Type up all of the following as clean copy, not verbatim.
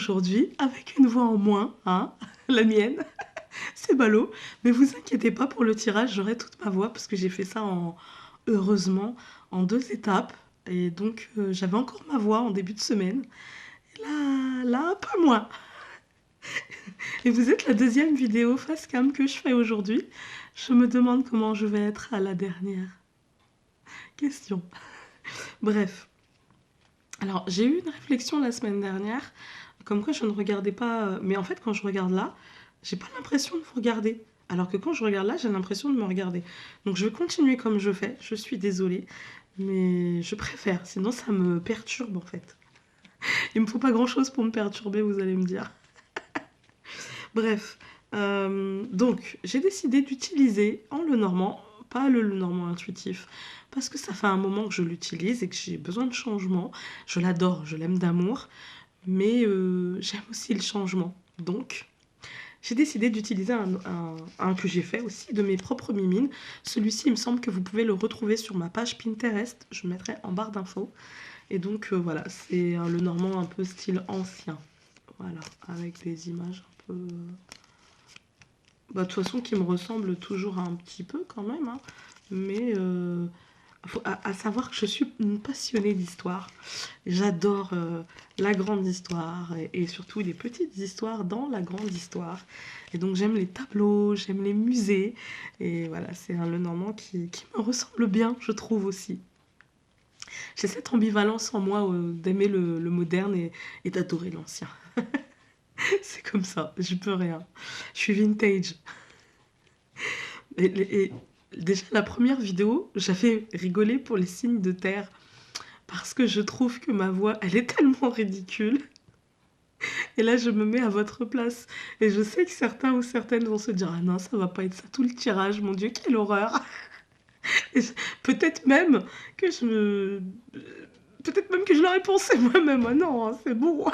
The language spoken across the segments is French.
aujourd'hui avec une voix en moins, hein, la mienne. C'est ballot, mais vous inquiétez pas pour le tirage, j'aurai toute ma voix parce que j'ai fait ça heureusement en 2 étapes. Et donc j'avais encore ma voix en début de semaine. Et là un peu moins. Et vous êtes la deuxième vidéo face cam que je fais aujourd'hui. Je me demande comment je vais être à la dernière question. Bref. Alors j'ai eu une réflexion la semaine dernière, comme quoi je ne regardais pas... Mais en fait quand je regarde là, j'ai pas l'impression de vous regarder. Alors que quand je regarde là, j'ai l'impression de me regarder. Donc je vais continuer comme je fais. Je suis désolée. Mais je préfère. Sinon, ça me perturbe en fait. Il me faut pas grand chose pour me perturber, vous allez me dire. Bref. Donc, j'ai décidé d'utiliser en le normand, pas le normand intuitif, parce que ça fait un moment que je l'utilise et que j'ai besoin de changement. Je l'adore, je l'aime d'amour. Mais j'aime aussi le changement. Donc, j'ai décidé d'utiliser un que j'ai fait aussi de mes propres mimines. Celui-ci, il me semble que vous pouvez le retrouver sur ma page Pinterest. Je le mettrai en barre d'infos. Et donc voilà, c'est le normand un peu style ancien. Voilà, avec des images un peu... Bah, de toute façon, qui me ressemblent toujours un petit peu quand même. Hein. Mais à savoir que je suis une passionnée d'histoire. J'adore la grande histoire et surtout les petites histoires dans la grande histoire. Et donc j'aime les tableaux, j'aime les musées. Et voilà, c'est un Lenormand qui me ressemble bien, je trouve aussi. J'ai cette ambivalence en moi d'aimer le moderne et d'adorer l'ancien. C'est comme ça, j'y peux rien. Je suis vintage. Et déjà, la première vidéo, j'avais rigolé pour les signes de terre. Parce que je trouve que ma voix, elle est tellement ridicule. Et là, je me mets à votre place. Et je sais que certains ou certaines vont se dire « Ah non, ça va pas être ça tout le tirage, mon Dieu, quelle horreur !» Peut-être même que Peut-être même que je l'aurais pensé moi-même. Ah non, hein, c'est bon.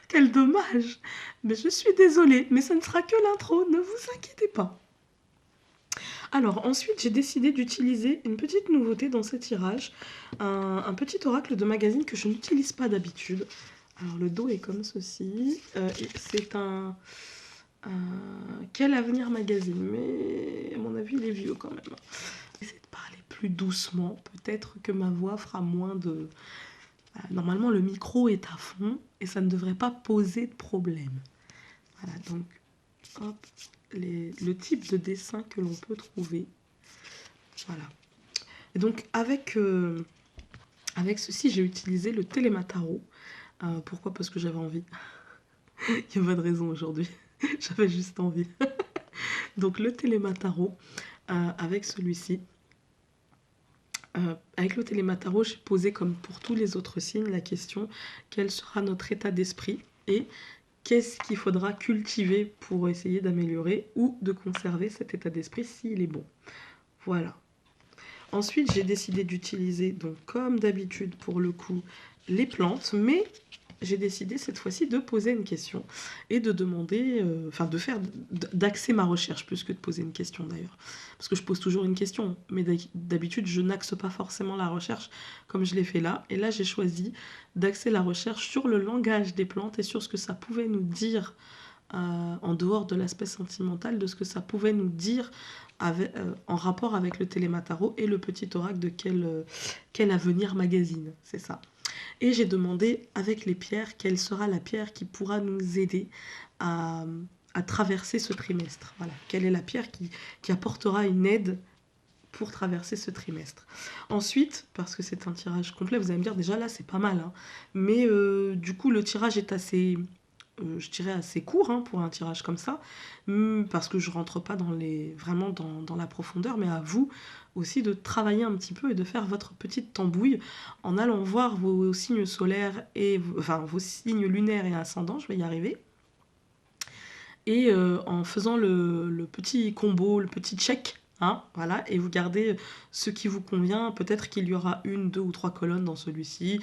Quel dommage. Mais je suis désolée, mais ça ne sera que l'intro, ne vous inquiétez pas. Alors ensuite, j'ai décidé d'utiliser une petite nouveauté dans ce tirage, un petit oracle de magazine que je n'utilise pas d'habitude. Alors le dos est comme ceci, c'est un Quel avenir magazine, mais à mon avis il est vieux quand même. J'essaie de parler plus doucement, peut-être que ma voix fera moins de... Normalement le micro est à fond et ça ne devrait pas poser de problème. Voilà, donc hop, le type de dessin que l'on peut trouver. Voilà. Et donc avec ceci, j'ai utilisé le Téléma-Tarot. Pourquoi? Parce que j'avais envie. Il n'y a pas de raison aujourd'hui. J'avais juste envie. Donc le Téléma-Tarot avec celui-ci. Avec le Téléma-Tarot, j'ai posé comme pour tous les autres signes la question quel sera notre état d'esprit et qu'est-ce qu'il faudra cultiver pour essayer d'améliorer ou de conserver cet état d'esprit s'il est bon. Voilà. Ensuite, j'ai décidé d'utiliser, donc comme d'habitude pour le coup, les plantes, mais j'ai décidé cette fois-ci de poser une question et de demander, d'axer ma recherche plus que de poser une question d'ailleurs. Parce que je pose toujours une question, mais d'habitude je n'axe pas forcément la recherche comme je l'ai fait là. Et là j'ai choisi d'axer la recherche sur le langage des plantes et sur ce que ça pouvait nous dire en dehors de l'aspect sentimental, de ce que ça pouvait nous dire en rapport avec le Téléma-Tarot et le petit oracle de quel avenir magazine, c'est ça. Et j'ai demandé avec les pierres, quelle sera la pierre qui pourra nous aider à traverser ce trimestre. Voilà. Quelle est la pierre qui apportera une aide pour traverser ce trimestre. Ensuite, parce que c'est un tirage complet, vous allez me dire déjà là c'est pas mal, hein, mais du coup le tirage est assez... je dirais assez court hein, pour un tirage comme ça, parce que je rentre pas vraiment dans la profondeur, mais à vous aussi de travailler un petit peu et de faire votre petite tambouille en allant voir vos signes solaires et vos signes lunaires et ascendants, je vais y arriver, et en faisant le petit combo, le petit check hein, voilà, et vous gardez ce qui vous convient. Peut-être qu'il y aura une, deux ou trois colonnes dans celui-ci,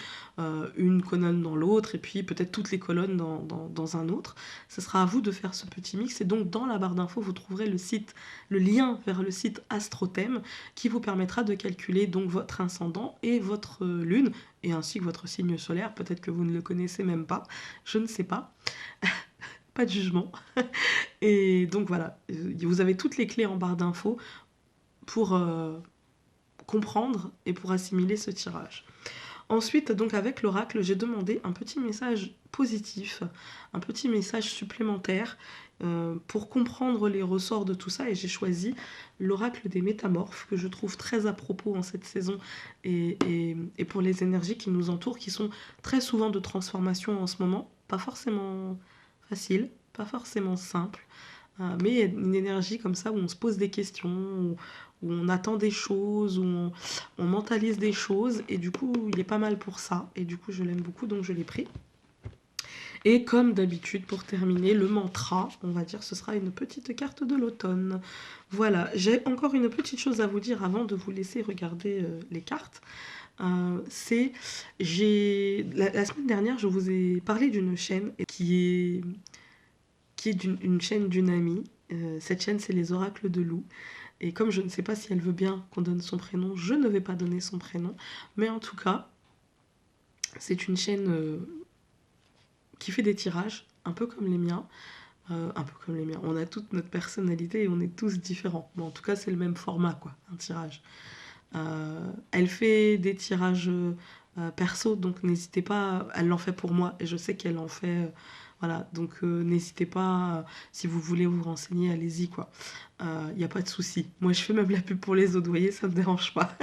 une colonne dans l'autre, et puis peut-être toutes les colonnes dans un autre. Ce sera à vous de faire ce petit mix. Et donc, dans la barre d'infos, vous trouverez le lien vers le site AstroThème qui vous permettra de calculer donc votre ascendant et votre lune, et ainsi que votre signe solaire. Peut-être que vous ne le connaissez même pas, je ne sais pas. Pas de jugement. Et donc voilà, vous avez toutes les clés en barre d'infos pour comprendre et pour assimiler ce tirage. Ensuite, donc avec l'oracle, j'ai demandé un petit message positif, un petit message supplémentaire pour comprendre les ressorts de tout ça, et j'ai choisi l'oracle des métamorphes, que je trouve très à propos en cette saison, et pour les énergies qui nous entourent, qui sont très souvent de transformation en ce moment, pas forcément facile, pas forcément simple, mais il y a une énergie comme ça où on se pose des questions, où on attend des choses, où on mentalise des choses, et du coup il est pas mal pour ça, et du coup je l'aime beaucoup, donc je l'ai pris. Et comme d'habitude, pour terminer, le mantra, on va dire, ce sera une petite carte de l'automne. Voilà, j'ai encore une petite chose à vous dire avant de vous laisser regarder les cartes. La semaine dernière, je vous ai parlé d'une chaîne qui est une chaîne d'une amie. Cette chaîne, c'est les oracles de Lou. Et comme je ne sais pas si elle veut bien qu'on donne son prénom, je ne vais pas donner son prénom. Mais en tout cas, c'est une chaîne qui fait des tirages, un peu comme les miens. Un peu comme les miens. On a toute notre personnalité et on est tous différents. Mais en tout cas, c'est le même format, quoi, un tirage. Elle fait des tirages perso, donc n'hésitez pas. Elle l'en fait pour moi et je sais qu'elle en fait. Voilà, donc n'hésitez pas, si vous voulez vous renseigner, allez-y, quoi. Il n'y a pas de souci. Moi, je fais même la pub pour les autres, vous voyez, ça ne me dérange pas.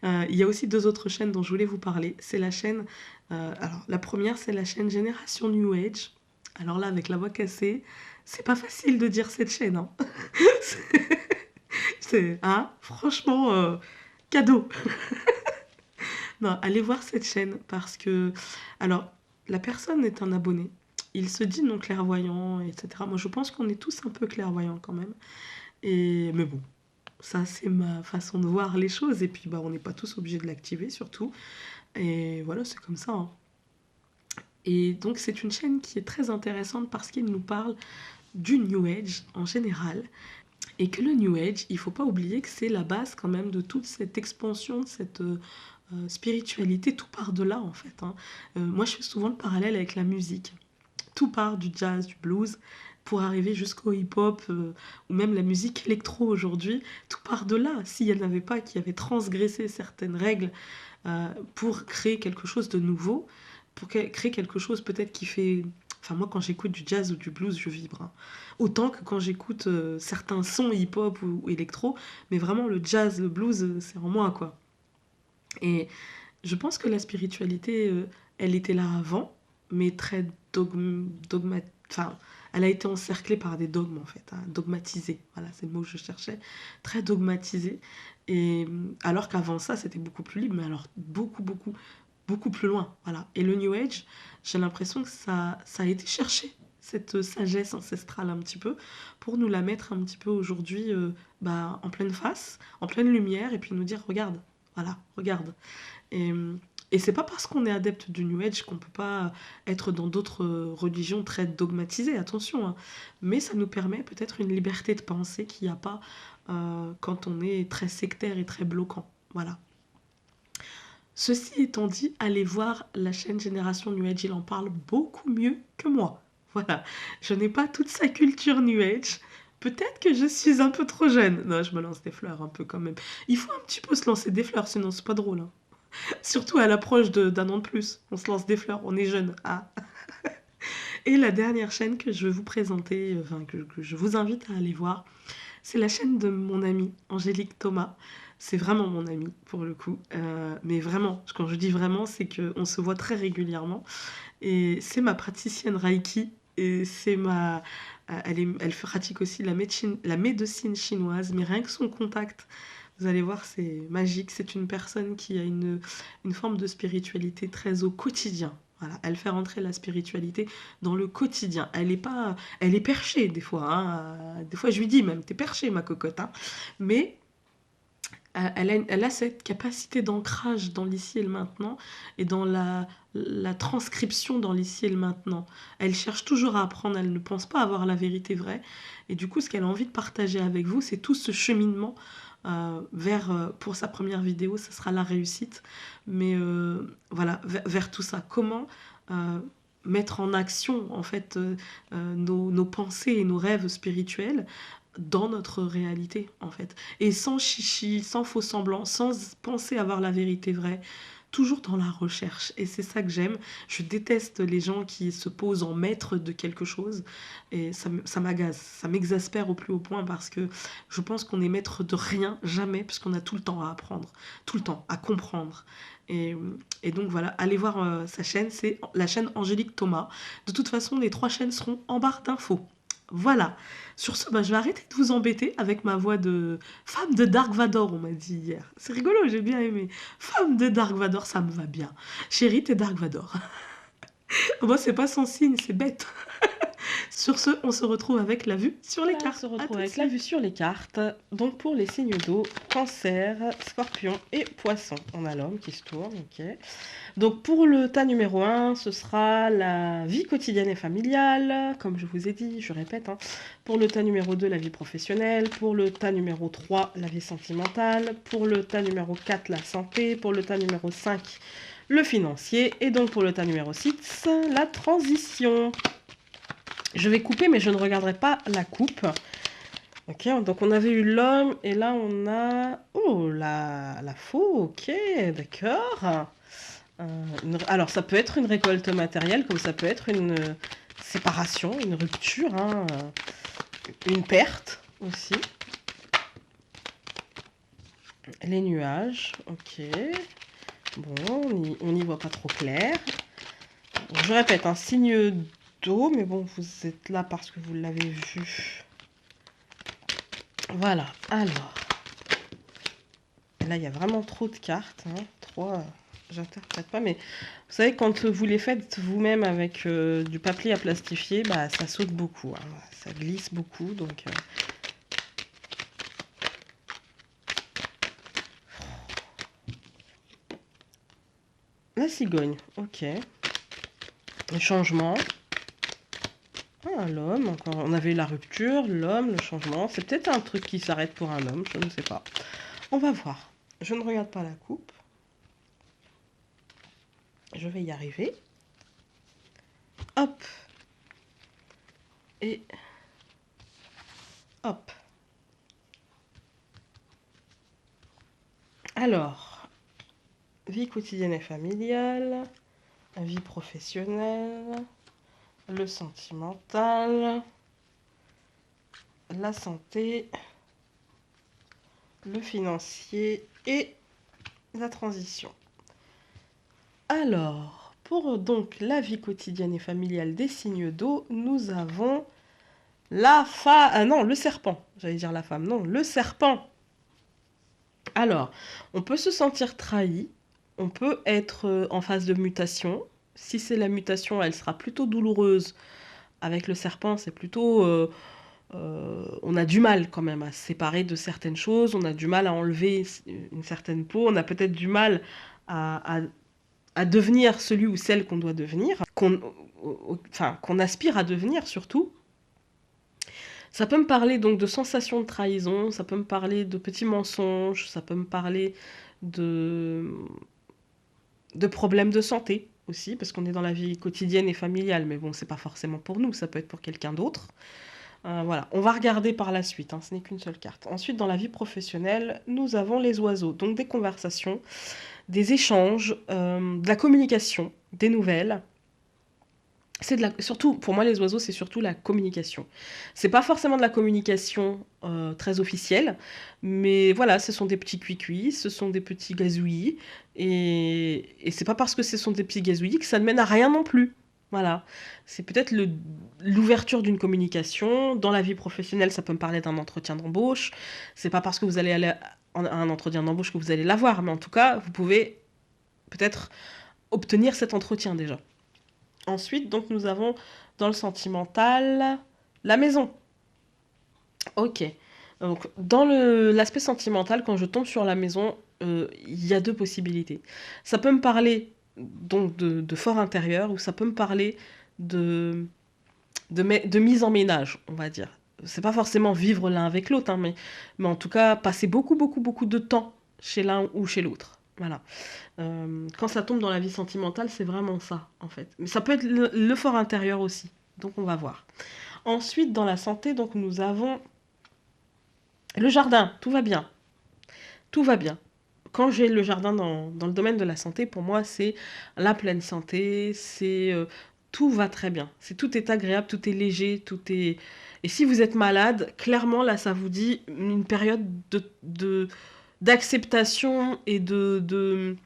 Il y a aussi deux autres chaînes dont je voulais vous parler. C'est la chaîne. Alors, la première, c'est la chaîne Génération New Age. Alors là, avec la voix cassée, c'est pas facile de dire cette chaîne, hein. Hein, franchement, cadeau. Non, allez voir cette chaîne parce que, alors, la personne est un abonné. Il se dit non clairvoyant, etc. Moi, je pense qu'on est tous un peu clairvoyants quand même. Mais bon, ça, c'est ma façon de voir les choses. Et puis, bah, on n'est pas tous obligés de l'activer, surtout. Et voilà, c'est comme ça, hein. Et donc, c'est une chaîne qui est très intéressante parce qu'il nous parle du New Age en général. Et que le New Age, il ne faut pas oublier que c'est la base quand même de toute cette expansion, de cette spiritualité. Tout part de là, en fait, hein. Moi, je fais souvent le parallèle avec la musique. Tout part du jazz, du blues, pour arriver jusqu'au hip-hop, ou même la musique électro aujourd'hui. Tout part de là. S'il n'y en avait pas qui avaient transgressé certaines règles pour créer quelque chose de nouveau, pour créer quelque chose peut-être qui fait... Enfin, moi, quand j'écoute du jazz ou du blues, je vibre, hein. Autant que quand j'écoute certains sons hip-hop ou électro, mais vraiment le jazz, le blues, c'est en moi, quoi. Et je pense que la spiritualité, elle était là avant, mais très enfin, elle a été encerclée par des dogmes, en fait, hein, dogmatisée. Voilà, c'est le mot que je cherchais. Très dogmatisée. Et alors qu'avant ça, c'était beaucoup plus libre, mais alors beaucoup, beaucoup, beaucoup plus loin. Voilà. Et le New Age, j'ai l'impression que ça a été cherché, cette sagesse ancestrale un petit peu, pour nous la mettre un petit peu aujourd'hui bah, en pleine face, en pleine lumière, et puis nous dire, regarde, voilà, regarde. Et, et c'est pas parce qu'on est adepte du New Age qu'on peut pas être dans d'autres religions très dogmatisées, attention, hein. Mais ça nous permet peut-être une liberté de pensée qu'il n'y a pas quand on est très sectaire et très bloquant. Voilà. Ceci étant dit, allez voir la chaîne Génération New Age, il en parle beaucoup mieux que moi. Voilà, je n'ai pas toute sa culture New Age. Peut-être que je suis un peu trop jeune. Non, je me lance des fleurs un peu quand même. Il faut un petit peu se lancer des fleurs, sinon c'est pas drôle, hein. Surtout à l'approche d'un an de plus. On se lance des fleurs, on est jeune. Ah. Et la dernière chaîne que je vais vous présenter, enfin que je vous invite à aller voir, c'est la chaîne de mon amie Angélique Thomas. C'est vraiment mon amie pour le coup. Mais vraiment, quand je dis vraiment, c'est qu'on se voit très régulièrement. Et c'est ma praticienne Reiki. Et c'est ma... Elle pratique aussi la médecine chinoise. Mais rien que son contact, vous allez voir, c'est magique. C'est une personne qui a une forme de spiritualité très au quotidien. Voilà, elle fait rentrer la spiritualité dans le quotidien. Elle est perchée des fois, hein. Des fois, je lui dis même, t'es perchée, ma cocotte, hein. Mais elle a cette capacité d'ancrage dans l'ici et le maintenant et dans la transcription dans l'ici et le maintenant. Elle cherche toujours à apprendre, elle ne pense pas avoir la vérité vraie. Et du coup, ce qu'elle a envie de partager avec vous, c'est tout ce cheminement pour sa première vidéo, ce sera la réussite. Mais voilà, vers tout ça. Comment mettre en action en fait nos pensées et nos rêves spirituels dans notre réalité en fait, et sans chichi, sans faux semblant, sans penser avoir la vérité vraie, toujours dans la recherche. Et c'est ça que j'aime. Je déteste les gens qui se posent en maître de quelque chose, et ça m'agace, ça m'exaspère au plus haut point, parce que je pense qu'on est maître de rien, jamais, parce qu'on a tout le temps à apprendre, tout le temps à comprendre. Et donc voilà, allez voir sa chaîne, c'est la chaîne Angélique Thomas. De toute façon, les 3 chaînes seront en barre d'infos. Voilà. Sur ce, bah, je vais arrêter de vous embêter avec ma voix de femme de Dark Vador, on m'a dit hier. C'est rigolo, j'ai bien aimé. Femme de Dark Vador, ça me va bien. Chérie, t'es Dark Vador. Moi, c'est pas son signe, c'est bête. Sur ce, on se retrouve avec la vue sur les Voilà, on cartes. se À retrouve tout de avec la suite. vue sur les cartes. Donc pour les signes d'eau, Cancer, Scorpion et Poisson. On a l'homme qui se tourne, ok. Donc pour le tas numéro 1, ce sera la vie quotidienne et familiale, comme je vous ai dit, je répète, hein. Pour le tas numéro 2, la vie professionnelle. Pour le tas numéro 3, la vie sentimentale. Pour le tas numéro 4, la santé. Pour le tas numéro 5, le financier. Et donc pour le tas numéro 6, la transition. Je vais couper, mais je ne regarderai pas la coupe. Ok, donc on avait eu l'homme, et là on a... Oh, la faux, ok, d'accord. Alors ça peut être une récolte matérielle, comme ça peut être une séparation, une rupture, hein, une perte aussi. Les nuages, ok. Bon, on n'y voit pas trop clair. Bon, je répète, un signe d'eau, mais bon, vous êtes là parce que vous l'avez vu. Voilà, alors. Là, il y a vraiment trop de cartes, hein. 3, j'interprète pas, mais vous savez, quand vous les faites vous-même avec du papier à plastifier, bah, ça saute beaucoup, hein. Ça glisse beaucoup, donc... La cigogne, ok. Le changement. Ah, l'homme, encore. On avait la rupture, l'homme, le changement. C'est peut-être un truc qui s'arrête pour un homme, je ne sais pas. On va voir. Je ne regarde pas la coupe. Je vais y arriver. Hop. Et... hop. Alors, vie quotidienne et familiale, vie professionnelle, le sentimental, la santé, le financier et la transition. Alors, pour donc la vie quotidienne et familiale des signes d'eau, nous avons le serpent. J'allais dire la femme, non, le serpent. Alors, on peut se sentir trahi, on peut être en phase de mutation. Si c'est la mutation, elle sera plutôt douloureuse. Avec le serpent, c'est plutôt... on a du mal quand même à se séparer de certaines choses, on a du mal à enlever une certaine peau, on a peut-être du mal à devenir celui ou celle qu'on doit devenir, qu'on aspire à devenir surtout. Ça peut me parler donc de sensations de trahison, ça peut me parler de petits mensonges, ça peut me parler de problèmes de santé aussi, parce qu'on est dans la vie quotidienne et familiale, mais bon, c'est pas forcément pour nous, ça peut être pour quelqu'un d'autre. Voilà, on va regarder par la suite, hein, ce n'est qu'une seule carte. Ensuite, dans la vie professionnelle, nous avons les oiseaux, donc des conversations, des échanges, de la communication, des nouvelles. Surtout, pour moi, les oiseaux, c'est surtout la communication. C'est pas forcément de la communication très officielle, mais voilà, ce sont des petits cuicuis, ce sont des petits gazouillis, et c'est pas parce que ce sont des petits gazouillis que ça ne mène à rien non plus. Voilà, c'est peut-être l'ouverture d'une communication. Dans la vie professionnelle, ça peut me parler d'un entretien d'embauche. C'est pas parce que vous allez aller à un entretien d'embauche que vous allez l'avoir, mais en tout cas, vous pouvez peut-être obtenir cet entretien déjà. Ensuite, donc, nous avons dans le sentimental la maison. Ok. Donc, dans l'aspect sentimental, quand je tombe sur la maison, il y a deux possibilités. Ça peut me parler donc de fort intérieur ou ça peut me parler de, de mise en ménage, on va dire. C'est pas forcément vivre l'un avec l'autre, hein, mais en tout cas, passer beaucoup, beaucoup, beaucoup de temps chez l'un ou chez l'autre. Voilà. Quand ça tombe dans la vie sentimentale, c'est vraiment ça, en fait. Mais ça peut être le fort intérieur aussi. Donc, on va voir. Ensuite, dans la santé, donc, nous avons le jardin. Tout va bien. Tout va bien. Quand j'ai le jardin dans le domaine de la santé, pour moi, c'est la pleine santé. Tout va très bien. Tout est agréable, tout est léger, tout est. Et si vous êtes malade, clairement, là, ça vous dit une période d'acceptation et de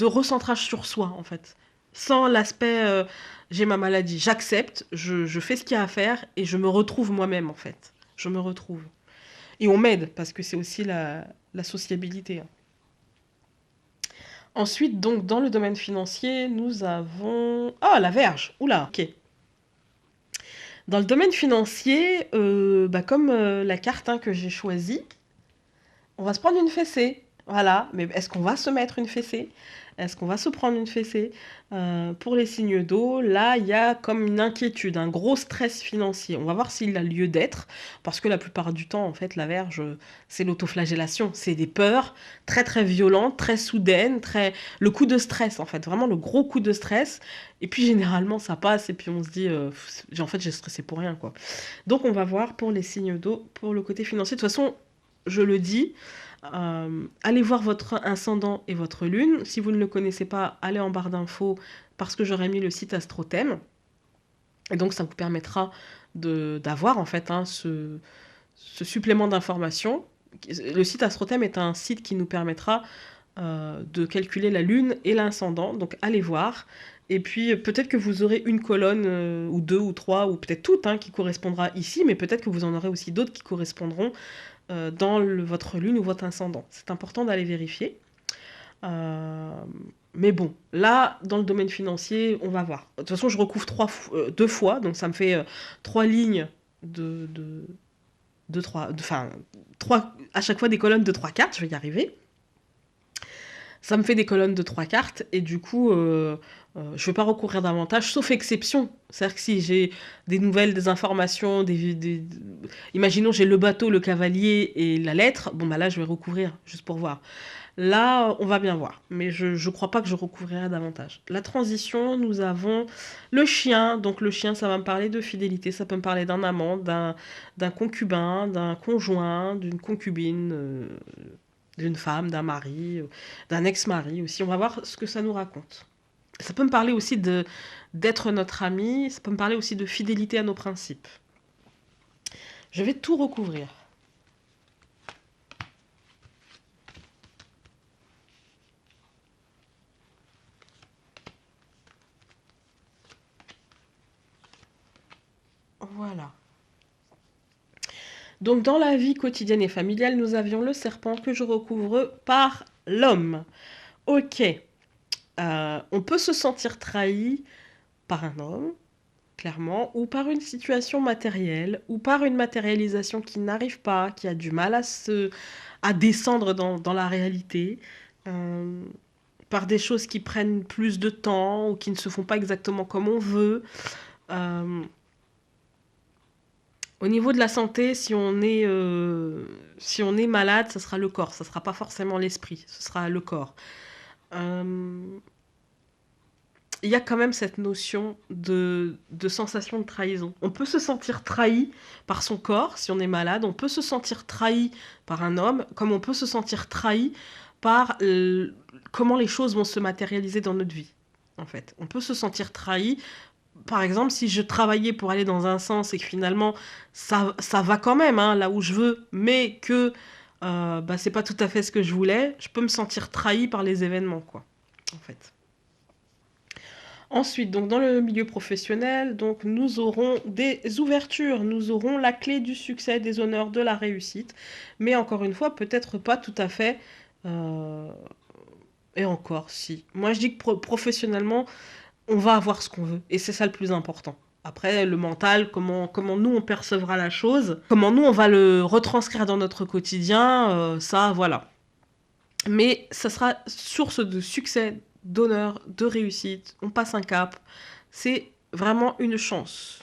recentrage sur soi, en fait. Sans l'aspect j'ai ma maladie. J'accepte, je fais ce qu'il y a à faire et je me retrouve moi-même, en fait. Je me retrouve. Et on m'aide, parce que c'est aussi la sociabilité, hein. Ensuite, donc, dans le domaine financier, nous avons... Oh, la Vierge. Oula, ok. Dans le domaine financier, comme la carte, hein, que j'ai choisie, on va se prendre une fessée. Voilà, mais est-ce qu'on va se mettre une fessée? Est-ce qu'on va se prendre une fessée? Pour les signes d'eau, là, il y a comme une inquiétude, un gros stress financier. On va voir s'il a lieu d'être, parce que la plupart du temps, en fait, la Vierge, c'est l'autoflagellation. C'est des peurs très, très violentes, très soudaines, le coup de stress, en fait, vraiment le gros coup de stress. Et puis, généralement, ça passe, et puis on se dit, en fait, j'ai stressé pour rien, quoi. Donc, on va voir pour les signes d'eau, pour le côté financier. De toute façon, je le dis, allez voir votre ascendant et votre lune. Si vous ne le connaissez pas, allez en barre d'infos parce que j'aurai mis le site Astrothème. Et donc ça vous permettra d'avoir en fait, hein, ce supplément d'informations. Le site Astrothème est un site qui nous permettra de calculer la lune et l'ascendant. Donc allez voir. Et puis peut-être que vous aurez une colonne ou deux ou trois ou peut-être toutes, hein, qui correspondra ici, mais peut-être que vous en aurez aussi d'autres qui correspondront dans votre lune ou votre ascendant. C'est important d'aller vérifier. Mais bon, là, dans le domaine financier, on va voir. De toute façon, je recouvre deux fois, donc ça me fait trois lignes trois, à chaque fois des colonnes de trois cartes, je vais y arriver. Ça me fait des colonnes de trois cartes, et du coup, je ne vais pas recourir davantage, sauf exception. C'est-à-dire que si j'ai des nouvelles, des informations, imaginons j'ai le bateau, le cavalier et la lettre, bon bah là je vais recouvrir, juste pour voir. Là, on va bien voir, mais je ne crois pas que je recouvrirai davantage. La transition, nous avons le chien. Donc le chien, ça va me parler de fidélité, ça peut me parler d'un amant, d'un concubin, d'un conjoint, d'une concubine, d'une femme, d'un mari, d'un ex-mari aussi. On va voir ce que ça nous raconte. Ça peut me parler aussi d'être notre ami, ça peut me parler aussi de fidélité à nos principes. Je vais tout recouvrir. Voilà. Donc dans la vie quotidienne et familiale, nous avions le serpent que je recouvre par l'homme. Ok. On peut se sentir trahi par un homme, clairement, ou par une situation matérielle, ou par une matérialisation qui n'arrive pas, qui a du mal à descendre dans la réalité, par des choses qui prennent plus de temps, ou qui ne se font pas exactement comme on veut. Au niveau de la santé, si on est malade, ce sera le corps, ce ne sera pas forcément l'esprit, ce sera le corps. Il y a quand même cette notion de sensation de trahison. On peut se sentir trahi par son corps si on est malade, on peut se sentir trahi par un homme, comme on peut se sentir trahi par comment les choses vont se matérialiser dans notre vie, en fait. On peut se sentir trahi. Par exemple, si je travaillais pour aller dans un sens et que finalement ça va quand même, hein, là où je veux, mais que c'est pas tout à fait ce que je voulais, je peux me sentir trahi par les événements, quoi, en fait. Ensuite, donc dans le milieu professionnel, donc nous aurons des ouvertures, nous aurons la clé du succès, des honneurs, de la réussite, mais encore une fois, peut-être pas tout à fait. Et encore, si. Moi, je dis que professionnellement, on va avoir ce qu'on veut. Et c'est ça le plus important. Après, le mental, comment nous, on percevra la chose, comment nous, on va le retranscrire dans notre quotidien, ça, voilà. Mais ça sera source de succès, d'honneur, de réussite. On passe un cap. C'est vraiment une chance.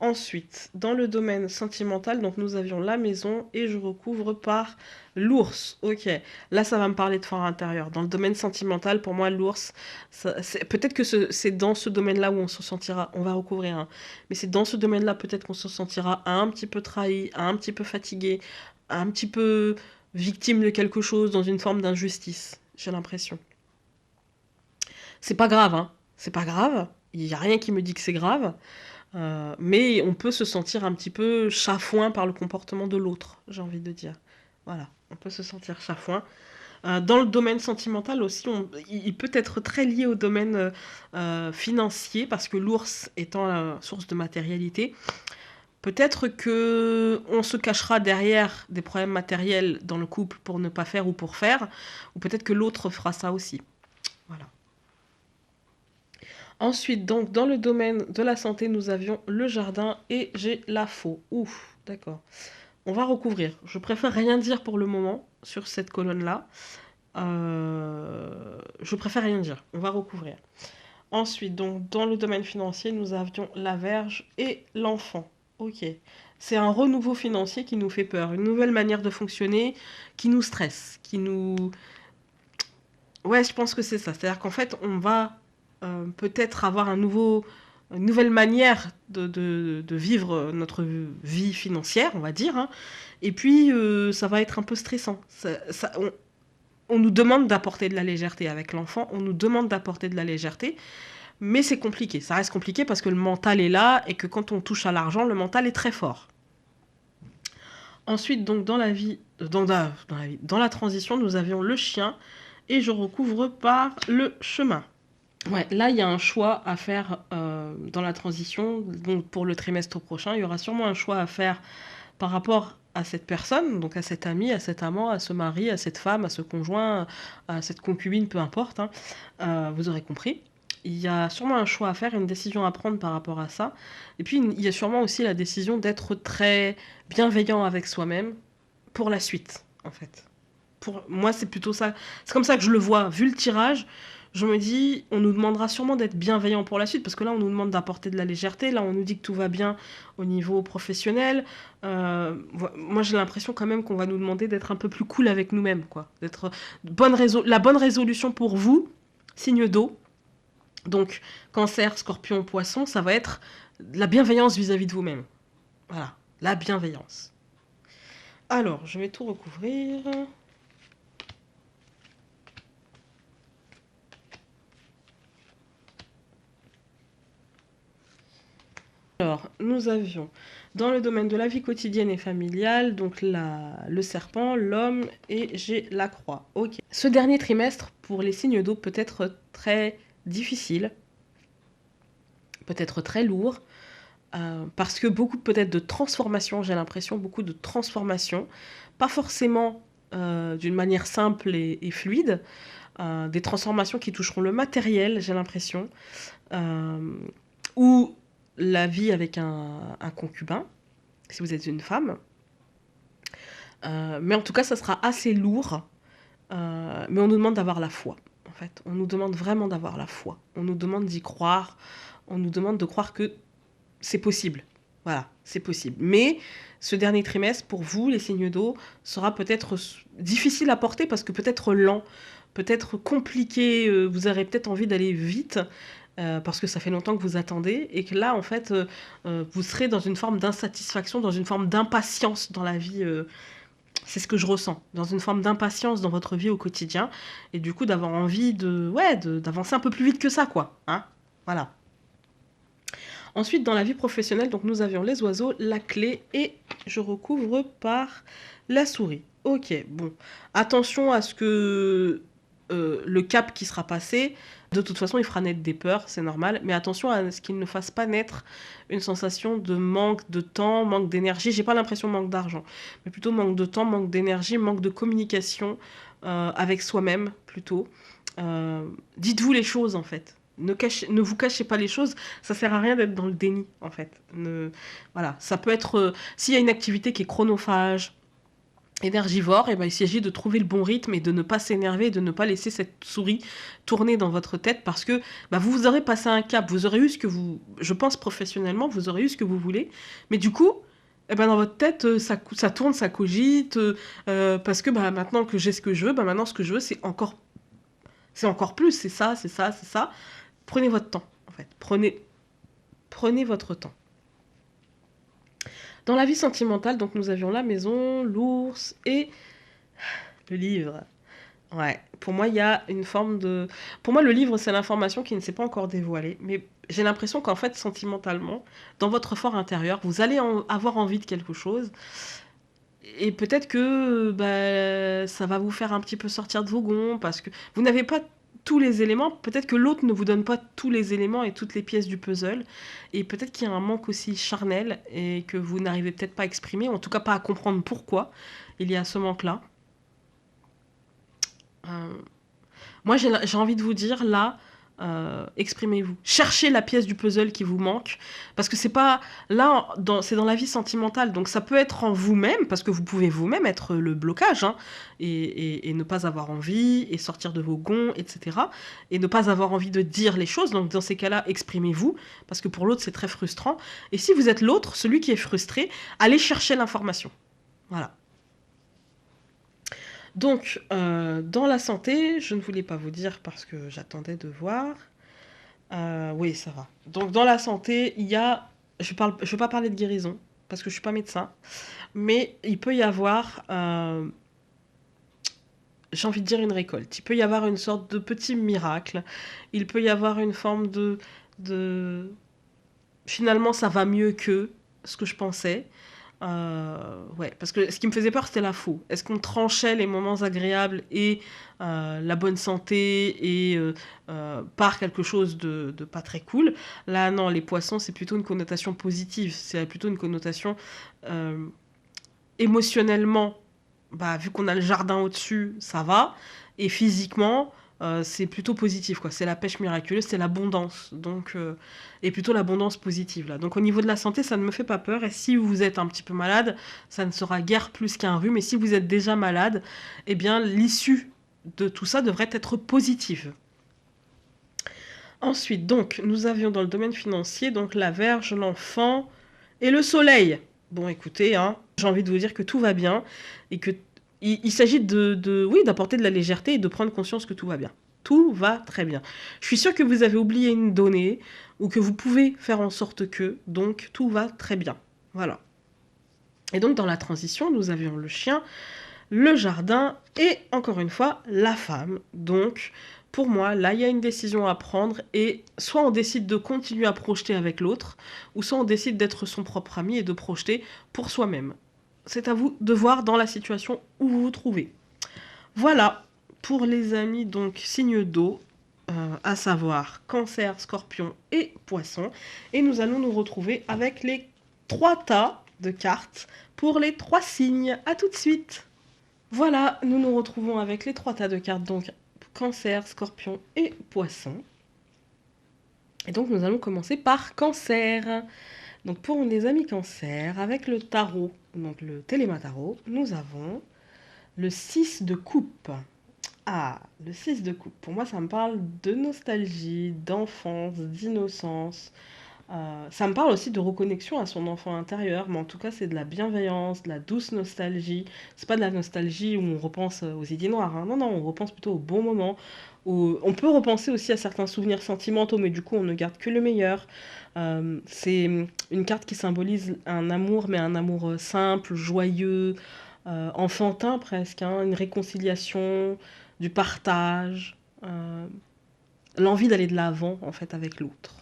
Ensuite, dans le domaine sentimental, donc nous avions la maison et je recouvre par l'ours. Ok, là ça va me parler de fort intérieur. Dans le domaine sentimental, pour moi, l'ours, peut-être que c'est dans ce domaine-là où on se sentira, on va recouvrir un, mais c'est dans ce domaine-là peut-être qu'on se sentira un petit peu trahi, un petit peu fatigué, un petit peu victime de quelque chose dans une forme d'injustice, j'ai l'impression. C'est pas grave, hein. C'est pas grave. Il n'y a rien qui me dit que c'est grave. Mais on peut se sentir un petit peu chafouin par le comportement de l'autre, j'ai envie de dire. Voilà, on peut se sentir chafouin. Dans le domaine sentimental aussi, il peut être très lié au domaine financier, parce que l'ours étant la source de matérialité, peut-être que on se cachera derrière des problèmes matériels dans le couple pour ne pas faire ou pour faire, ou peut-être que l'autre fera ça aussi. Voilà. Ensuite, donc, dans le domaine de la santé, nous avions le jardin et j'ai la faux. Ouf, d'accord. On va recouvrir. Je préfère rien dire pour le moment sur cette colonne-là. Je préfère rien dire. On va recouvrir. Ensuite, donc, dans le domaine financier, nous avions la Vierge et l'enfant. Ok. C'est un renouveau financier qui nous fait peur. Une nouvelle manière de fonctionner qui nous stresse, qui nous... Ouais, je pense que c'est ça. C'est-à-dire qu'en fait, on va peut-être avoir une nouvelle manière de vivre notre vie financière, on va dire. Hein. Et puis, ça va être un peu stressant. On nous demande d'apporter de la légèreté avec l'enfant, on nous demande d'apporter de la légèreté, mais c'est compliqué. Ça reste compliqué parce que le mental est là et que quand on touche à l'argent, le mental est très fort. Ensuite, donc, dans la transition, nous avions le chien et je recouvre par le chemin. Ouais, là, il y a un choix à faire dans la transition. Donc, pour le trimestre prochain, il y aura sûrement un choix à faire par rapport à cette personne, donc à cet ami, à cet amant, à ce mari, à cette femme, à ce conjoint, à cette concubine, peu importe. Hein. Vous aurez compris. Il y a sûrement un choix à faire, une décision à prendre par rapport à ça. Et puis, il y a sûrement aussi la décision d'être très bienveillant avec soi-même pour la suite, en fait. Pour moi, c'est plutôt ça. C'est comme ça que je le vois. Vu le tirage, je me dis, on nous demandera sûrement d'être bienveillant pour la suite, parce que là, on nous demande d'apporter de la légèreté. Là, on nous dit que tout va bien au niveau professionnel. Moi, j'ai l'impression quand même qu'on va nous demander d'être un peu plus cool avec nous-mêmes, quoi. D'être la bonne résolution pour vous, signe d'eau. Donc, Cancer, Scorpion, Poisson, ça va être la bienveillance vis-à-vis de vous-même. Voilà, la bienveillance. Alors, je vais tout recouvrir. Alors, nous avions dans le domaine de la vie quotidienne et familiale, donc le serpent, l'homme et j'ai la croix. Ok. Ce dernier trimestre, pour les signes d'eau, peut être très difficile, peut être très lourd, parce que beaucoup peut-être de transformations, j'ai l'impression, beaucoup de transformations, pas forcément d'une manière simple et fluide, des transformations qui toucheront le matériel, j'ai l'impression, ou la vie avec un concubin, si vous êtes une femme. Mais en tout cas, ça sera assez lourd. Mais on nous demande d'avoir la foi, en fait. On nous demande vraiment d'avoir la foi. On nous demande d'y croire. On nous demande de croire que c'est possible. Voilà, c'est possible. Mais ce dernier trimestre, pour vous, les signes d'eau, sera peut-être difficile à porter parce que peut-être lent, peut-être compliqué. Vous aurez peut-être envie d'aller vite. Parce que ça fait longtemps que vous attendez et que là, en fait, vous serez dans une forme d'insatisfaction, dans une forme d'impatience dans la vie. C'est ce que je ressens, dans une forme d'impatience dans votre vie au quotidien et du coup d'avoir envie d'avancer un peu plus vite que ça, quoi. Hein, voilà. Ensuite, dans la vie professionnelle, donc nous avions les oiseaux, la clé et je recouvre par la souris. Ok, bon. Attention à ce que le cap qui sera passé, de toute façon, il fera naître des peurs, c'est normal, mais attention à ce qu'il ne fasse pas naître une sensation de manque de temps, manque d'énergie. J'ai pas l'impression manque d'argent, mais plutôt manque de temps, manque d'énergie, manque de communication avec soi-même, plutôt. Dites-vous les choses, en fait. ne vous cachez pas les choses, ça sert à rien d'être dans le déni, en fait. Voilà, ça peut être... s'il y a une activité qui est chronophage, énergivore, et ben, il s'agit de trouver le bon rythme et de ne pas s'énerver, de ne pas laisser cette souris tourner dans votre tête parce que vous aurez passé un cap, vous aurez eu ce que vous, je pense professionnellement, vous aurez eu ce que vous voulez, mais du coup, dans votre tête, ça tourne, ça cogite, parce que maintenant que j'ai ce que je veux, maintenant ce que je veux, c'est encore plus, c'est ça, c'est ça, c'est ça. Prenez votre temps, en fait. Prenez votre temps. Dans la vie sentimentale, donc nous avions la maison, l'ours et le livre. Ouais, pour moi, il y a une forme de... Pour moi, le livre, c'est l'information qui ne s'est pas encore dévoilée. Mais j'ai l'impression qu'en fait, sentimentalement, dans votre fort intérieur, vous allez avoir envie de quelque chose. Et peut-être que ça va vous faire un petit peu sortir de vos gonds, parce que vous n'avez pas tous les éléments. Peut-être que l'autre ne vous donne pas tous les éléments et toutes les pièces du puzzle. Et peut-être qu'il y a un manque aussi charnel et que vous n'arrivez peut-être pas à exprimer, ou en tout cas pas à comprendre pourquoi il y a ce manque-là. Moi, j'ai envie de vous dire, là, exprimez-vous. Cherchez la pièce du puzzle qui vous manque, parce que c'est pas... Là, c'est dans la vie sentimentale, donc ça peut être en vous-même, parce que vous pouvez vous-même être le blocage, hein, et ne pas avoir envie, et sortir de vos gonds, etc. Et ne pas avoir envie de dire les choses, donc dans ces cas-là, exprimez-vous, parce que pour l'autre, c'est très frustrant. Et si vous êtes l'autre, celui qui est frustré, allez chercher l'information. Voilà. Donc, dans la santé, je ne voulais pas vous dire parce que j'attendais de voir. Oui, ça va. Donc, dans la santé, il y a... Je veux pas parler de guérison parce que je suis pas médecin, mais il peut y avoir... j'ai envie de dire une récolte. Il peut y avoir une sorte de petit miracle. Il peut y avoir une forme de... Finalement, ça va mieux que ce que je pensais. Ouais, parce que ce qui me faisait peur, c'était la faux. Est-ce qu'on tranchait les moments agréables et la bonne santé et par quelque chose de pas très cool? Là, non, les poissons, c'est plutôt une connotation positive. C'est plutôt une connotation émotionnellement. Vu qu'on a le jardin au-dessus, ça va. Et physiquement, c'est plutôt positif, quoi. C'est la pêche miraculeuse, c'est l'abondance. Donc, et plutôt l'abondance positive, là. Donc, au niveau de la santé, ça ne me fait pas peur. Et si vous êtes un petit peu malade, ça ne sera guère plus qu'un rhume. Et si vous êtes déjà malade, eh bien, l'issue de tout ça devrait être positive. Ensuite, donc, nous avions dans le domaine financier, donc, la Vierge, l'enfant et le soleil. Bon, écoutez, hein, j'ai envie de vous dire que tout va bien et que il s'agit d'apporter de la légèreté et de prendre conscience que tout va bien. Tout va très bien. Je suis sûre que vous avez oublié une donnée ou que vous pouvez faire en sorte que, donc tout va très bien. Voilà. Et donc dans la transition, nous avions le chien, le jardin et encore une fois la femme. Donc pour moi, là, il y a une décision à prendre et soit on décide de continuer à projeter avec l'autre, ou soit on décide d'être son propre ami et de projeter pour soi-même. C'est à vous de voir dans la situation où vous vous trouvez. Voilà pour les amis, donc signe d'eau, à savoir Cancer, Scorpion et Poisson. Et nous allons nous retrouver avec les 3 tas de cartes pour les 3 signes. À tout de suite. Voilà, nous nous retrouvons avec les 3 tas de cartes, donc Cancer, Scorpion et Poisson. Et donc nous allons commencer par Cancer. Donc pour les amis Cancer, avec le tarot, donc le Téléma Tarot, nous avons le 6 de coupe. Ah, le 6 de coupe. Pour moi, ça me parle de nostalgie, d'enfance, d'innocence. Ça me parle aussi de reconnexion à son enfant intérieur, mais en tout cas, c'est de la bienveillance, de la douce nostalgie. C'est pas de la nostalgie où on repense aux idées noires, hein. Non, non, on repense plutôt au bon moment. On peut repenser aussi à certains souvenirs sentimentaux, mais du coup, on ne garde que le meilleur. C'est une carte qui symbolise un amour, mais un amour simple, joyeux, enfantin presque, hein, une réconciliation, du partage, l'envie d'aller de l'avant en fait avec l'autre.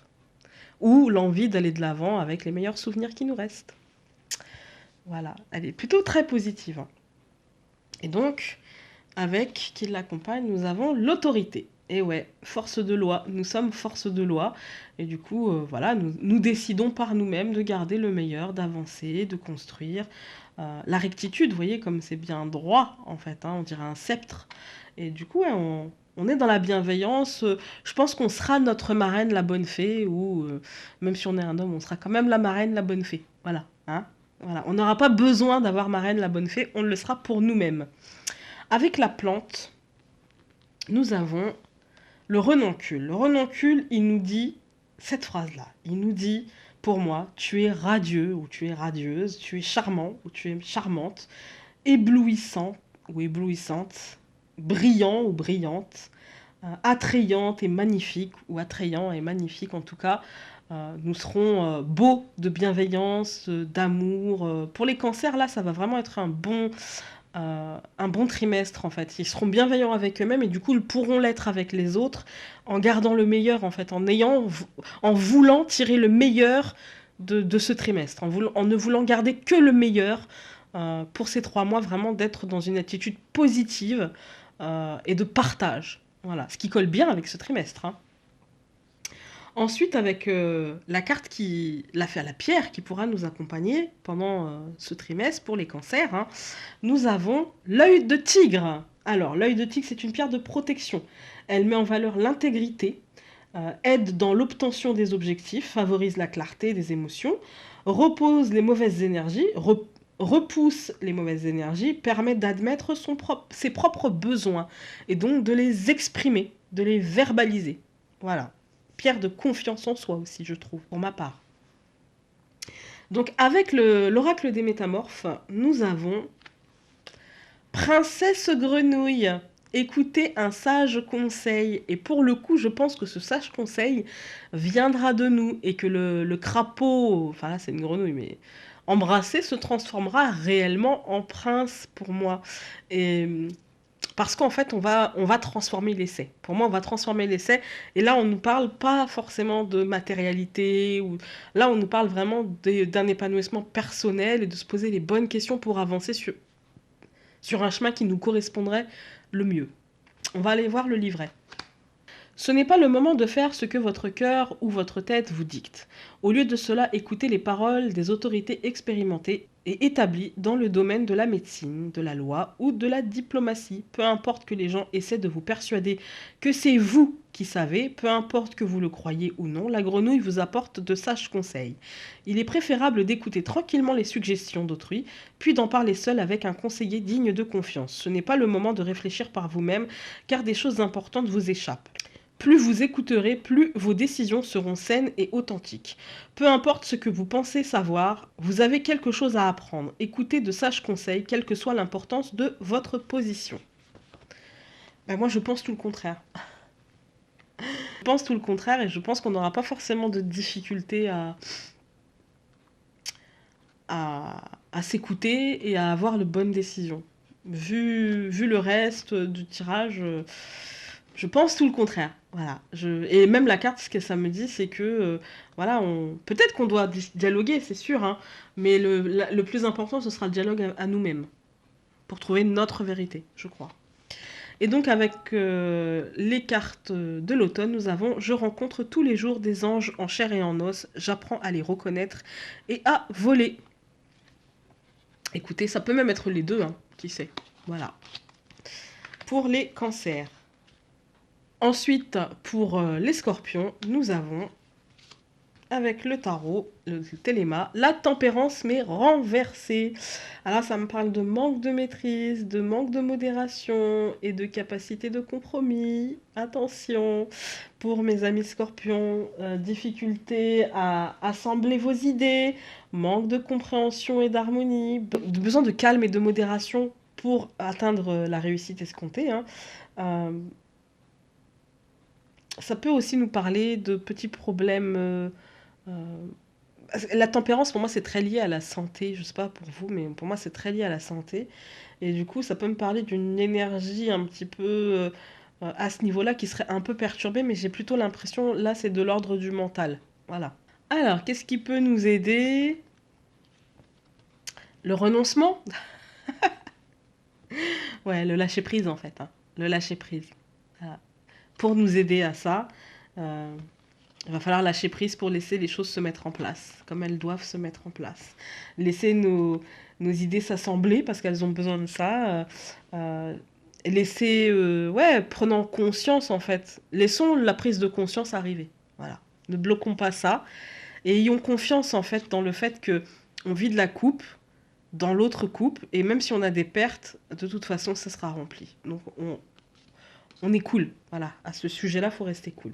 Ou l'envie d'aller de l'avant avec les meilleurs souvenirs qui nous restent. Voilà, elle est plutôt très positive. Et donc, avec qui l'accompagne, nous avons l'autorité. Et ouais, force de loi, nous sommes force de loi. Et du coup, voilà, nous décidons par nous-mêmes de garder le meilleur, d'avancer, de construire. La rectitude, vous voyez, comme c'est bien droit, en fait, hein, on dirait un sceptre. Et du coup, ouais, on est dans la bienveillance. Je pense qu'on sera notre marraine, la bonne fée, ou même si on est un homme, on sera quand même la marraine, la bonne fée. Voilà, hein. Voilà. On n'aura pas besoin d'avoir marraine, la bonne fée, on le sera pour nous-mêmes. Avec la plante, nous avons le renoncule. Le renoncule, il nous dit cette phrase-là. Il nous dit, pour moi, tu es radieux ou tu es radieuse, tu es charmant ou tu es charmante, éblouissant ou éblouissante, brillant ou brillante, attrayante et magnifique ou attrayant et magnifique en tout cas. Nous serons beaux de bienveillance, d'amour. Pour les cancers, là, ça va vraiment être un bon trimestre en fait. Ils seront bienveillants avec eux-mêmes et du coup ils pourront l'être avec les autres en gardant le meilleur en fait, en voulant tirer le meilleur de ce trimestre, en ne voulant garder que le meilleur pour ces 3 mois, vraiment d'être dans une attitude positive et de partage. Voilà, ce qui colle bien avec ce trimestre, hein. Ensuite, avec la pierre qui pourra nous accompagner pendant ce trimestre pour les cancers, hein, nous avons l'œil de tigre. Alors, l'œil de tigre, c'est une pierre de protection. Elle met en valeur l'intégrité, aide dans l'obtention des objectifs, favorise la clarté des émotions, repose les mauvaises énergies, repousse les mauvaises énergies, permet d'admettre ses propres besoins et donc de les exprimer, de les verbaliser. Voilà. Pierre de confiance en soi aussi, je trouve, pour ma part. Donc, avec l'oracle des métamorphes, nous avons Princesse Grenouille. Écoutez un sage conseil. Et pour le coup, je pense que ce sage conseil viendra de nous et que le crapaud, enfin là c'est une grenouille, mais embrassé se transformera réellement en prince pour moi. Et parce qu'en fait, on va transformer l'essai. Pour moi, on va transformer l'essai. Et là, on ne nous parle pas forcément de matérialité. Là, on nous parle vraiment d'un épanouissement personnel et de se poser les bonnes questions pour avancer sur un chemin qui nous correspondrait le mieux. On va aller voir le livret. Ce n'est pas le moment de faire ce que votre cœur ou votre tête vous dicte. Au lieu de cela, écoutez les paroles des autorités expérimentées et établies dans le domaine de la médecine, de la loi ou de la diplomatie. Peu importe que les gens essaient de vous persuader que c'est vous qui savez, peu importe que vous le croyez ou non, la grenouille vous apporte de sages conseils. Il est préférable d'écouter tranquillement les suggestions d'autrui, puis d'en parler seul avec un conseiller digne de confiance. Ce n'est pas le moment de réfléchir par vous-même, car des choses importantes vous échappent. Plus vous écouterez, plus vos décisions seront saines et authentiques. Peu importe ce que vous pensez savoir, vous avez quelque chose à apprendre. Écoutez de sages conseils, quelle que soit l'importance de votre position. Moi, je pense tout le contraire. Je pense tout le contraire et je pense qu'on n'aura pas forcément de difficulté à s'écouter et à avoir les bonnes décisions. Vu le reste du tirage, je pense tout le contraire. Voilà. Et même la carte, ce que ça me dit, c'est que voilà, peut-être qu'on doit dialoguer, c'est sûr, hein, mais le plus important, ce sera le dialogue à nous-mêmes pour trouver notre vérité, je crois. Et donc avec les cartes de l'automne, nous avons Je rencontre tous les jours des anges en chair et en os, j'apprends à les reconnaître et à voler. Écoutez, ça peut même être les deux, hein, qui sait. Voilà. Pour les cancers. Ensuite, pour les scorpions, nous avons, avec le tarot, le téléma, la tempérance mais renversée. Alors ça me parle de manque de maîtrise, de manque de modération et de capacité de compromis. Attention, pour mes amis scorpions, difficulté à assembler vos idées, manque de compréhension et d'harmonie, besoin de calme et de modération pour atteindre la réussite escomptée, hein. Ça peut aussi nous parler de petits problèmes. La tempérance, pour moi, c'est très lié à la santé. Je sais pas pour vous, mais pour moi, c'est très lié à la santé. Et du coup, ça peut me parler d'une énergie un petit peu à ce niveau-là qui serait un peu perturbée, mais j'ai plutôt l'impression, là, c'est de l'ordre du mental. Voilà. Alors, qu'est-ce qui peut nous aider? Le renoncement? Ouais, le lâcher prise, en fait, hein. Le lâcher prise. Voilà. pour nous aider à ça. Il va falloir lâcher prise pour laisser les choses se mettre en place, comme elles doivent se mettre en place. Laisser nos idées s'assembler, parce qu'elles ont besoin de ça. Laisser, ouais, prenant conscience, en fait. Laissons la prise de conscience arriver. Voilà. Ne bloquons pas ça. Et ayons confiance, en fait, dans le fait que on vit de la coupe, dans l'autre coupe, et même si on a des pertes, de toute façon, ça sera rempli. Donc, on est cool. Voilà. À ce sujet-là, il faut rester cool.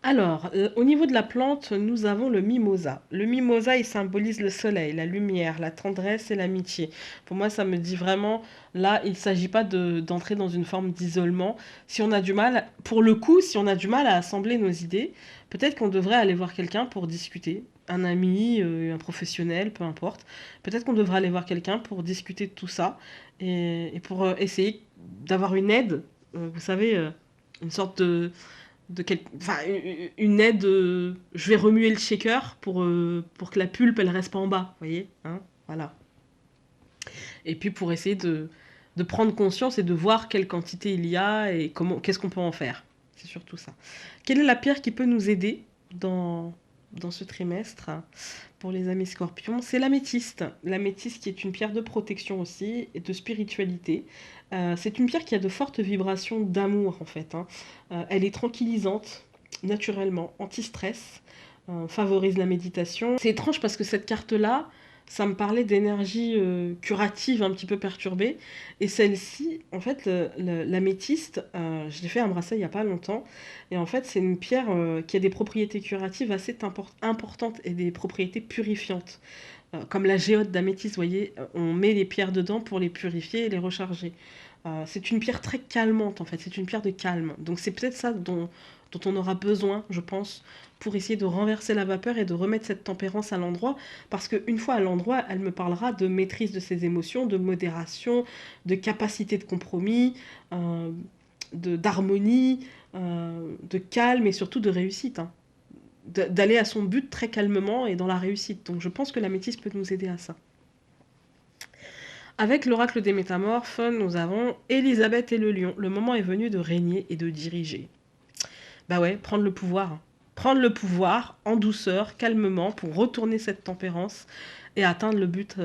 Alors, au niveau de la plante, nous avons le mimosa. Le mimosa, il symbolise le soleil, la lumière, la tendresse et l'amitié. Pour moi, ça me dit vraiment, là, il ne s'agit pas d'entrer dans une forme d'isolement. Si on a du mal, pour le coup, si on a du mal à assembler nos idées, peut-être qu'on devrait aller voir quelqu'un pour discuter. Un ami, un professionnel, peu importe. Peut-être qu'on devrait aller voir quelqu'un pour discuter de tout ça et pour essayer d'avoir une aide, vous savez, une sorte enfin, une aide, je vais remuer le shaker pour que la pulpe elle reste pas en bas, vous voyez, hein, voilà. Et puis pour essayer de prendre conscience et de voir quelle quantité il y a et qu'est-ce qu'on peut en faire. C'est surtout ça. Quelle est la pierre qui peut nous aider dans ce trimestre pour les amis scorpions? C'est l'améthyste. L'améthyste qui est une pierre de protection aussi et de spiritualité. C'est une pierre qui a de fortes vibrations d'amour en fait. Hein. Elle est tranquillisante, naturellement, anti-stress, favorise la méditation. C'est étrange parce que cette carte-là, ça me parlait d'énergie curative un petit peu perturbée. Et celle-ci, en fait, l'améthyste, je l'ai fait embrasser il n'y a pas longtemps. Et en fait, c'est une pierre qui a des propriétés curatives assez importantes et des propriétés purifiantes. Comme la géode d'améthyste, vous voyez, on met les pierres dedans pour les purifier et les recharger. C'est une pierre très calmante, en fait. C'est une pierre de calme. Donc c'est peut-être ça dont on aura besoin, je pense, pour essayer de renverser la vapeur et de remettre cette tempérance à l'endroit. Parce qu'une fois à l'endroit, elle me parlera de maîtrise de ses émotions, de modération, de capacité de compromis, d'harmonie, de calme et surtout de réussite. Hein. D'aller à son but très calmement et dans la réussite. Donc je pense que l'améthyste peut nous aider à ça. Avec l'oracle des métamorphes, nous avons Élisabeth et le lion. Le moment est venu de régner et de diriger. Bah ouais, prendre le pouvoir. Prendre le pouvoir en douceur, calmement, pour retourner cette tempérance et atteindre le but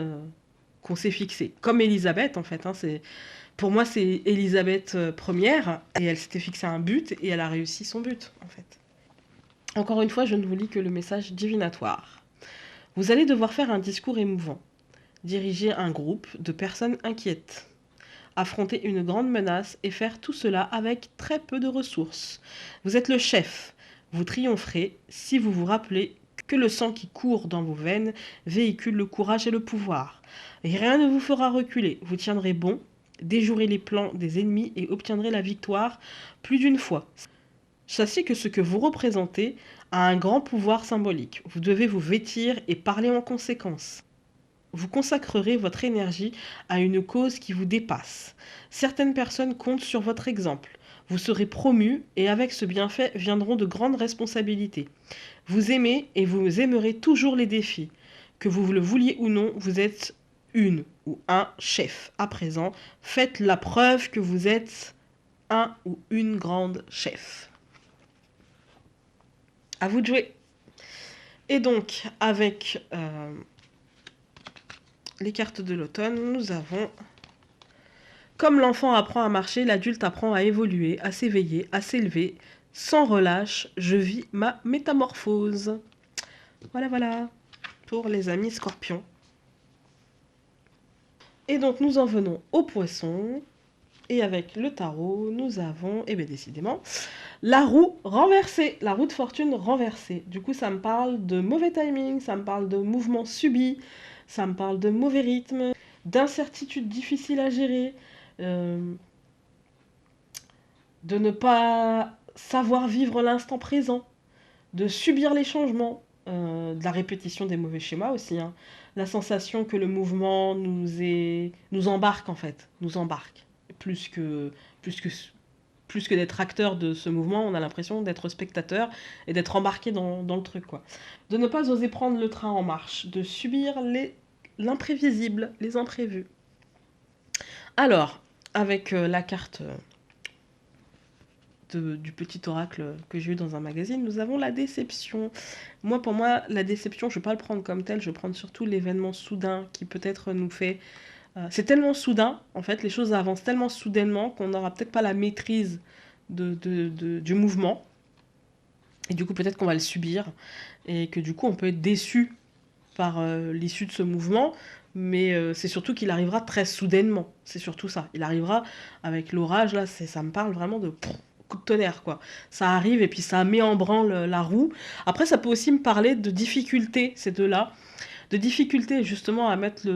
qu'on s'est fixé. Comme Élisabeth, en fait. Hein, pour moi, c'est Élisabeth première, et elle s'était fixé un but, et elle a réussi son but, en fait. Encore une fois, je ne vous lis que le message divinatoire. Vous allez devoir faire un discours émouvant. Diriger un groupe de personnes inquiètes, affronter une grande menace et faire tout cela avec très peu de ressources. Vous êtes le chef, vous triompherez si vous vous rappelez que le sang qui court dans vos veines véhicule le courage et le pouvoir. Et rien ne vous fera reculer, vous tiendrez bon, déjouerez les plans des ennemis et obtiendrez la victoire plus d'une fois. Sachez que ce que vous représentez a un grand pouvoir symbolique. Vous devez vous vêtir et parler en conséquence. Vous consacrerez votre énergie à une cause qui vous dépasse. Certaines personnes comptent sur votre exemple. Vous serez promu et avec ce bienfait viendront de grandes responsabilités. Vous aimez et vous aimerez toujours les défis. Que vous le vouliez ou non, vous êtes une ou un chef. À présent, faites la preuve que vous êtes un ou une grande chef. À vous de jouer. Et donc, avec les cartes de l'automne, nous avons... Comme l'enfant apprend à marcher, l'adulte apprend à évoluer, à s'éveiller, à s'élever. Sans relâche, je vis ma métamorphose. Voilà, pour les amis scorpions. Et donc, nous en venons aux poissons. Et avec le tarot, nous avons, eh bien décidément, la roue renversée, la roue de fortune renversée. Du coup, ça me parle de mauvais timing, ça me parle de mouvements subis, ça me parle de mauvais rythme, d'incertitudes difficiles à gérer, de ne pas savoir vivre l'instant présent, de subir les changements, de la répétition des mauvais schémas aussi. Hein. La sensation que le mouvement nous embarque en fait, nous embarque. Plus que d'être acteur de ce mouvement, on a l'impression d'être spectateur et d'être embarqué dans le truc, quoi. De ne pas oser prendre le train en marche, de subir l'imprévisible, les imprévus. Alors, avec la carte du petit oracle que j'ai eu dans un magazine, nous avons la déception. Moi, pour moi, la déception, je ne vais pas le prendre comme tel, je vais prendre surtout l'événement soudain qui peut-être nous fait... c'est tellement soudain, en fait, les choses avancent tellement soudainement qu'on n'aura peut-être pas la maîtrise du mouvement. Et du coup, peut-être qu'on va le subir et que du coup, on peut être déçu par l'issue de ce mouvement, mais c'est surtout qu'il arrivera très soudainement. C'est surtout ça. Il arrivera avec l'orage, là, ça me parle vraiment de coup de tonnerre, quoi. Ça arrive et puis ça met en branle la roue. Après, ça peut aussi me parler de difficultés, ces deux-là. De difficultés, justement, à mettre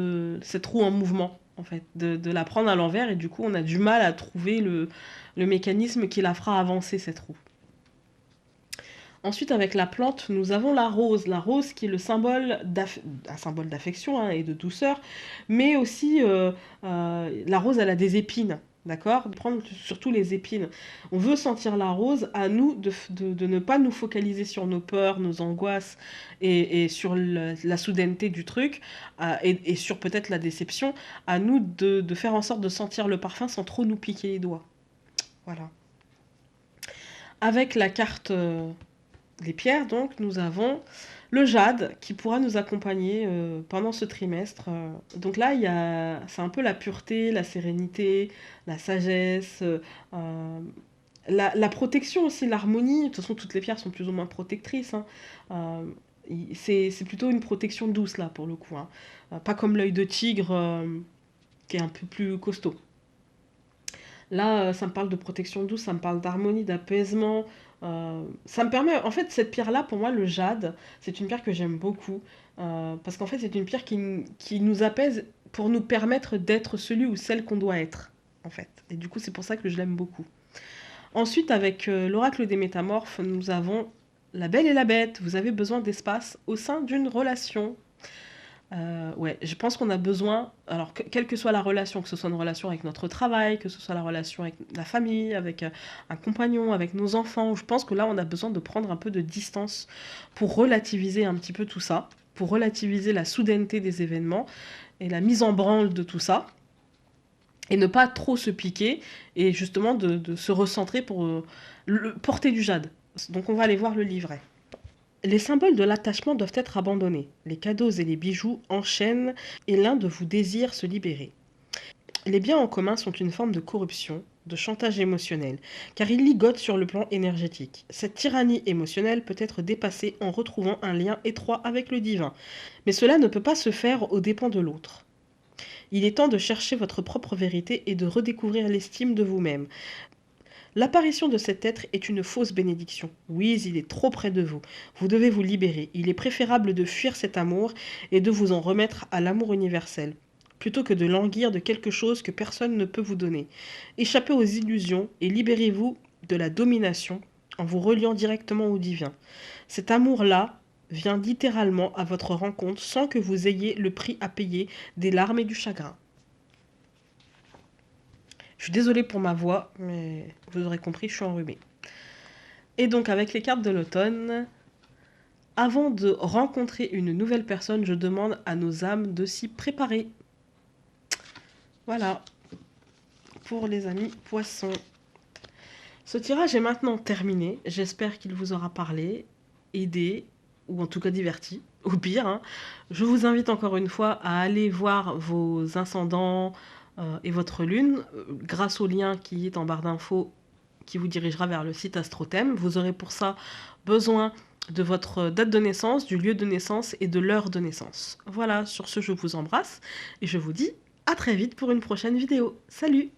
cette roue en mouvement, en fait. De la prendre à l'envers et du coup, on a du mal à trouver le mécanisme qui la fera avancer, cette roue. Ensuite, avec la plante, nous avons la rose qui est le symbole un symbole d'affection hein, et de douceur, mais aussi la rose, elle a des épines, d'accord? De prendre surtout les épines. On veut sentir la rose, à nous de ne pas nous focaliser sur nos peurs, nos angoisses et sur la soudaineté du truc, et sur peut-être la déception, à nous de faire en sorte de sentir le parfum sans trop nous piquer les doigts. Voilà. Avec la carte... les pierres, donc, nous avons le jade qui pourra nous accompagner pendant ce trimestre. Donc là, c'est un peu la pureté, la sérénité, la sagesse, la protection aussi, l'harmonie. De toute façon, toutes les pierres sont plus ou moins protectrices. Hein. C'est plutôt une protection douce, là, pour le coup. Hein. Pas comme l'œil de tigre, qui est un peu plus costaud. Là, ça me parle de protection douce, ça me parle d'harmonie, d'apaisement. Ça me permet, en fait, cette pierre-là, pour moi, le jade, c'est une pierre que j'aime beaucoup. Parce qu'en fait, c'est une pierre qui nous apaise pour nous permettre d'être celui ou celle qu'on doit être, en fait. Et du coup, c'est pour ça que je l'aime beaucoup. Ensuite, avec l'oracle des métamorphes, nous avons la belle et la bête. Vous avez besoin d'espace au sein d'une relation. Ouais, je pense qu'on a besoin, alors quelle que soit la relation, que ce soit une relation avec notre travail, que ce soit la relation avec la famille, avec un compagnon, avec nos enfants, je pense que là on a besoin de prendre un peu de distance pour relativiser un petit peu tout ça, pour relativiser la soudaineté des événements et la mise en branle de tout ça, et ne pas trop se piquer, et justement de se recentrer pour porter du jade. Donc on va aller voir le livret. Les symboles de l'attachement doivent être abandonnés. Les cadeaux et les bijoux enchaînent et l'un de vous désire se libérer. Les biens en commun sont une forme de corruption, de chantage émotionnel, car ils ligotent sur le plan énergétique. Cette tyrannie émotionnelle peut être dépassée en retrouvant un lien étroit avec le divin, mais cela ne peut pas se faire aux dépens de l'autre. Il est temps de chercher votre propre vérité et de redécouvrir l'estime de vous-même. L'apparition de cet être est une fausse bénédiction. Oui, il est trop près de vous. Vous devez vous libérer. Il est préférable de fuir cet amour et de vous en remettre à l'amour universel, plutôt que de languir de quelque chose que personne ne peut vous donner. Échappez aux illusions et libérez-vous de la domination en vous reliant directement au divin. Cet amour-là vient littéralement à votre rencontre sans que vous ayez le prix à payer des larmes et du chagrin. Je suis désolée pour ma voix, mais vous aurez compris, je suis enrhumée. Et donc avec les cartes de l'automne, avant de rencontrer une nouvelle personne, je demande à nos âmes de s'y préparer. Voilà, pour les amis poissons. Ce tirage est maintenant terminé. J'espère qu'il vous aura parlé, aidé, ou en tout cas diverti, au pire. Hein. Je vous invite encore une fois à aller voir vos ascendants, et votre lune, grâce au lien qui est en barre d'infos qui vous dirigera vers le site Astrothème. Vous aurez pour ça besoin de votre date de naissance, du lieu de naissance et de l'heure de naissance. Voilà, sur ce, je vous embrasse et je vous dis à très vite pour une prochaine vidéo. Salut!